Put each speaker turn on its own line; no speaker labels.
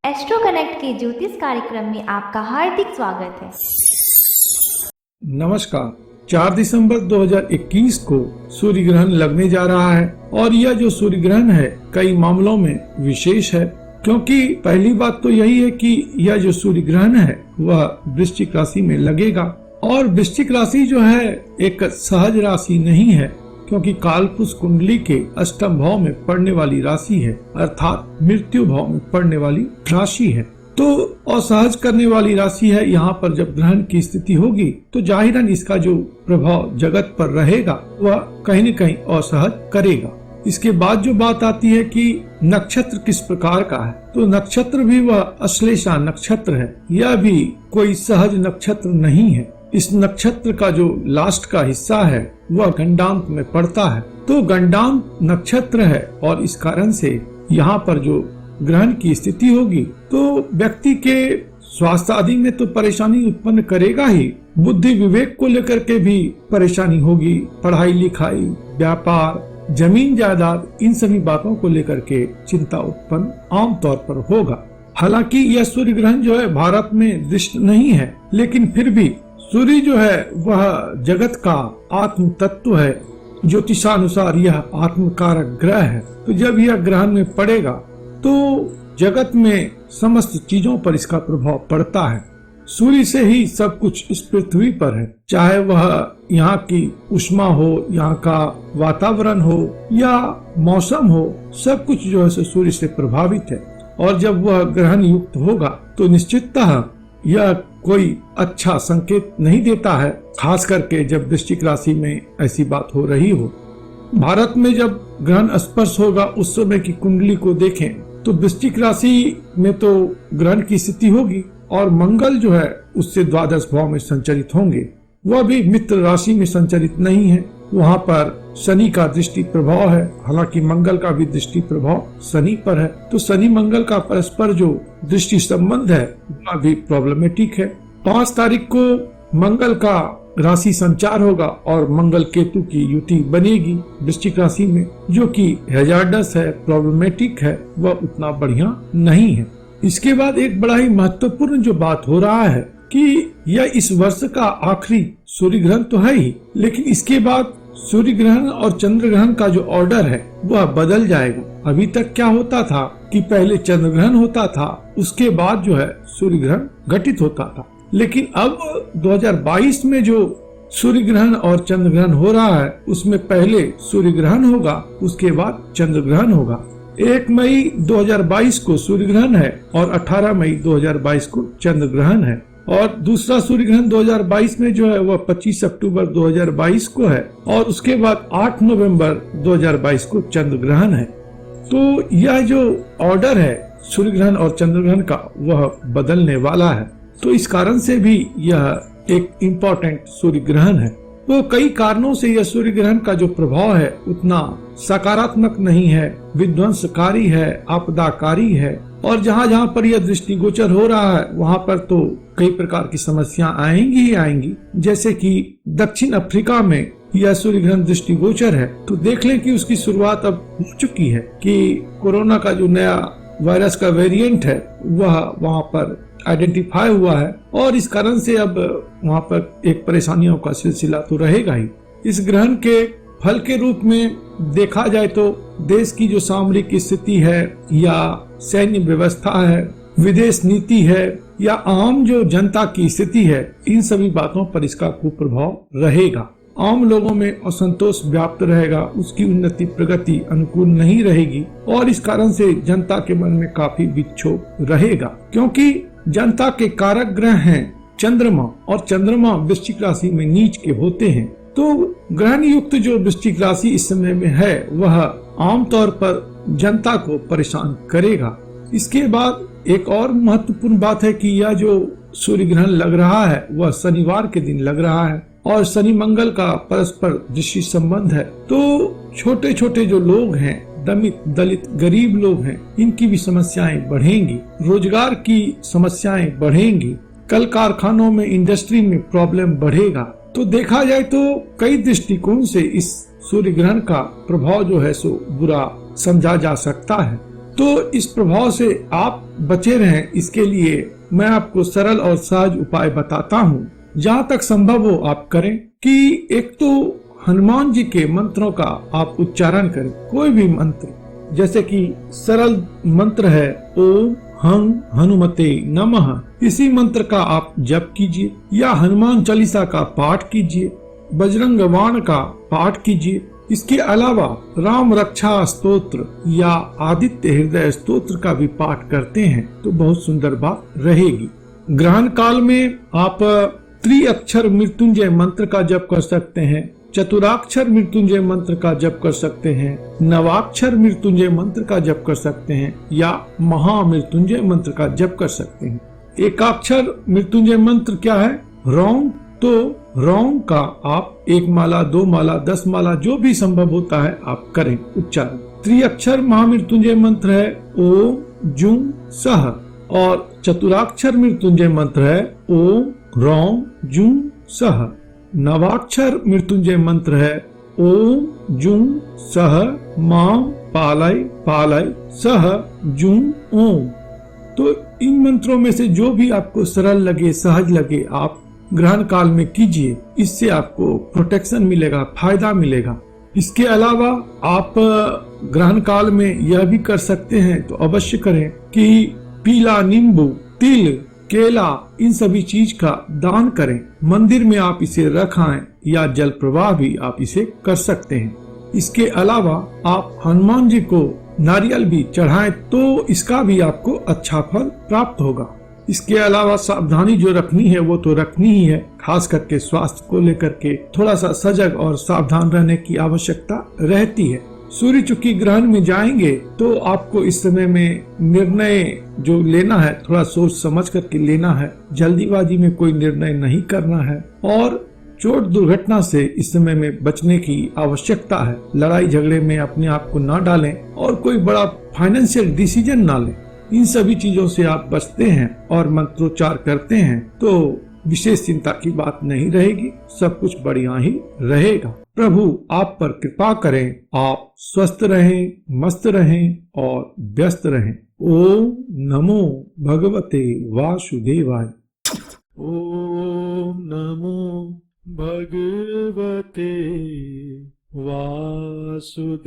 Astro connect के ज्योतिष कार्यक्रम में आपका हार्दिक स्वागत है।
नमस्कार। 4 दिसंबर 2021 को सूर्य ग्रहण लगने जा रहा है और यह जो सूर्य ग्रहण है कई मामलों में विशेष है, क्योंकि पहली बात तो यही है कि यह जो सूर्य ग्रहण है वह वृश्चिक राशि में लगेगा और वृश्चिक राशि जो है एक सहज राशि नहीं है, क्योंकि कालपुरुष कुंडली के अष्टम भाव में पड़ने वाली राशि है, अर्थात मृत्यु भाव में पड़ने वाली राशि है। तो असहज करने वाली राशि है। यहाँ पर जब ग्रहण की स्थिति होगी तो जाहिरन इसका जो प्रभाव जगत पर रहेगा वह कहीं न कहीं असहज करेगा। इसके बाद जो बात आती है कि नक्षत्र किस प्रकार का है, तो नक्षत्र भी वह अश्लेषा नक्षत्र है। यह भी कोई सहज नक्षत्र नहीं है। इस नक्षत्र का जो लास्ट का हिस्सा है वह गंडांत में पड़ता है, तो गंडांत नक्षत्र है और इस कारण से यहाँ पर जो ग्रहण की स्थिति होगी तो व्यक्ति के स्वास्थ्य आदि में तो परेशानी उत्पन्न करेगा ही, बुद्धि विवेक को लेकर के भी परेशानी होगी, पढ़ाई लिखाई, व्यापार, जमीन जायदाद, इन सभी बातों को लेकर के चिंता उत्पन्न आम तौर पर होगा। हालांकि यह सूर्य ग्रहण जो है भारत में दृष्ट नहीं है, लेकिन फिर भी सूर्य जो है वह जगत का आत्म तत्व है। ज्योतिषानुसार यह आत्मकारक ग्रह है, तो जब यह ग्रहण में पड़ेगा तो जगत में समस्त चीजों पर इसका प्रभाव पड़ता है। सूर्य से ही सब कुछ इस पृथ्वी पर है, चाहे वह यहाँ की उष्मा हो, यहाँ का वातावरण हो या मौसम हो, सब कुछ जो है सूर्य से प्रभावित है। और जब वह ग्रहण युक्त होगा तो निश्चिततः यह कोई अच्छा संकेत नहीं देता है, खास करके जब वृश्चिक राशि में ऐसी बात हो रही हो। भारत में जब ग्रहण स्पर्श होगा उस समय की कुंडली को देखें तो वृश्चिक राशि में तो ग्रहण की स्थिति होगी और मंगल जो है उससे द्वादश भाव में संचरित होंगे। वह भी मित्र राशि में संचरित नहीं है, वहाँ पर शनि का दृष्टि प्रभाव है। हालांकि मंगल का भी दृष्टि प्रभाव शनि पर है, तो शनि मंगल का परस्पर जो दृष्टि संबंध है वह भी प्रॉब्लमेटिक है। 5 तारीख को मंगल का राशि संचार होगा और मंगल केतु की युति बनेगी वृश्चिक राशि में, जो कि हैजार्डस है, प्रॉब्लमेटिक है, वह उतना बढ़िया नहीं है। इसके बाद एक बड़ा ही महत्वपूर्ण जो बात हो रहा है कि यह इस वर्ष का आखिरी सूर्य ग्रहण तो है ही, लेकिन इसके बाद सूर्य ग्रहण और चंद्र ग्रहण का जो ऑर्डर है वह बदल जाएगा। अभी तक क्या होता था कि पहले चंद्र ग्रहण होता था, उसके बाद जो है सूर्य ग्रहण घटित होता था, लेकिन अब 2022 में जो सूर्य ग्रहण और चंद्र ग्रहण हो रहा है उसमें पहले सूर्य ग्रहण होगा, उसके बाद चंद्र ग्रहण होगा। 1 मई 2022 को सूर्य ग्रहण है और 18 मई 2022 को चंद्र ग्रहण है, और दूसरा सूर्य ग्रहण 2022 में जो है वह 25 अक्टूबर 2022 को है और उसके बाद 8 नवंबर 2022 को चंद्र ग्रहण है। तो यह जो ऑर्डर है सूर्य ग्रहण और चंद्र ग्रहण का वह बदलने वाला है, तो इस कारण से भी यह एक इम्पोर्टेंट सूर्य ग्रहण है। तो कई कारणों से यह सूर्य ग्रहण का जो प्रभाव है उतना सकारात्मक नहीं है, विध्वंसकारी है, आपदाकारी है, और जहाँ जहाँ पर यह दृष्टिगोचर हो रहा है वहाँ पर तो कई प्रकार की समस्या आएंगी ही आएंगी। जैसे कि दक्षिण अफ्रीका में यह सूर्य ग्रहण दृष्टिगोचर है, तो देख लें कि उसकी शुरुआत अब हो चुकी है कि कोरोना का जो नया वायरस का वेरिएंट है वह वहाँ पर आइडेंटिफाई हुआ है, और इस कारण से अब वहाँ पर एक परेशानियों का सिलसिला तो रहेगा ही। इस ग्रहण के फल के रूप में देखा जाए तो देश की जो सामरिक स्थिति है या सैन्य व्यवस्था है, विदेश नीति है या आम जो जनता की स्थिति है, इन सभी बातों पर इसका कुप्रभाव रहेगा। आम लोगों में असंतोष व्याप्त रहेगा, उसकी उन्नति प्रगति अनुकूल नहीं रहेगी और इस कारण से जनता के मन में काफी विक्षोभ रहेगा, क्योंकि जनता के कारक ग्रह हैं चंद्रमा, और चंद्रमा वृश्चिक राशि में नीच के होते हैं। तो ग्रहण युक्त जो वृश्चिक राशि इस समय में है वह आमतौर पर जनता को परेशान करेगा। इसके बाद एक और महत्वपूर्ण बात है कि यह जो सूर्य ग्रहण लग रहा है वह शनिवार के दिन लग रहा है और शनि मंगल का परस्पर दृष्टि संबंध है। तो छोटे छोटे जो लोग हैं, दलित गरीब लोग हैं, इनकी भी समस्याएं बढ़ेंगी, रोजगार की समस्याएं बढ़ेंगी, कल कारखानों में, इंडस्ट्री में प्रॉब्लम बढ़ेगा। तो देखा जाए तो कई दृष्टिकोण से इस सूर्य ग्रहण का प्रभाव जो है सो बुरा समझा जा सकता है। तो इस प्रभाव से आप बचे रहें, इसके लिए मैं आपको सरल और सहज उपाय बताता हूँ। जहाँ तक संभव हो आप करें कि एक तो हनुमान जी के मंत्रों का आप उच्चारण करें। कोई भी मंत्र, जैसे कि सरल मंत्र है ओम हं हनुमते नमः, इसी मंत्र का आप जप कीजिए, या हनुमान चालीसा का पाठ कीजिए, बजरंग बाण का पाठ कीजिए। इसके अलावा राम रक्षा स्तोत्र या आदित्य हृदय स्तोत्र का भी पाठ करते हैं तो बहुत सुंदर बात रहेगी। ग्रहण काल में आप त्रिअक्षर मृत्युंजय मंत्र का जप कर सकते हैं, चतुराक्षर मृत्युंजय मंत्र का जप कर सकते हैं, नवाक्षर मृत्युंजय मंत्र का जप कर सकते हैं, या महामृत्युंजय मंत्र का जप कर सकते हैं। एकाक्षर मृत्युंजय मंत्र क्या है? रौंग। तो रौंग का आप 1 माला 2 माला 10 माला जो भी संभव होता है आप करें उच्चारण। त्रिअक्षर महामृत्युंजय मंत्र है ओम जुं सह, और चतुराक्षर मृत्युंजय मंत्र है ओम रौंग जुं सह। नवाक्षर मृत्युंजय मंत्र है ओम जुं सह मां पालय पालय सह जुं ओम। तो इन मंत्रों में से जो भी आपको सरल लगे, सहज लगे, आप ग्रहण काल में कीजिए। इससे आपको प्रोटेक्शन मिलेगा, फायदा मिलेगा। इसके अलावा आप ग्रहण काल में यह भी कर सकते हैं तो अवश्य करें कि पीला नींबू, तिल, केला, इन सभी चीज का दान करें। मंदिर में आप इसे रखाएं या जल प्रवाह भी आप इसे कर सकते हैं। इसके अलावा आप हनुमान जी को नारियल भी चढ़ाएं तो इसका भी आपको अच्छा फल प्राप्त होगा। इसके अलावा सावधानी जो रखनी है वो तो रखनी ही है, खास करके स्वास्थ्य को लेकर के थोड़ा सा सजग और सावधान रहने की आवश्यकता रहती है। सूर्य चुकी ग्रहण में जाएंगे तो आपको इस समय में निर्णय जो लेना है थोड़ा सोच समझ करके लेना है, जल्दीबाजी में कोई निर्णय नहीं करना है, और चोट दुर्घटना से इस समय में बचने की आवश्यकता है। लड़ाई झगड़े में अपने आप को न डालें और कोई बड़ा फाइनेंशियल डिसीजन ना लें। इन सभी चीजों से आप बचते हैं और मंत्रोच्चार करते हैं तो विशेष चिंता की बात नहीं रहेगी, सब कुछ बढ़िया ही रहेगा। प्रभु आप पर कृपा करें, आप स्वस्थ रहें, मस्त रहें और व्यस्त रहें। ओम नमो भगवते वासुदेवाय।
ओम नमो भगवते वासुदेवाय।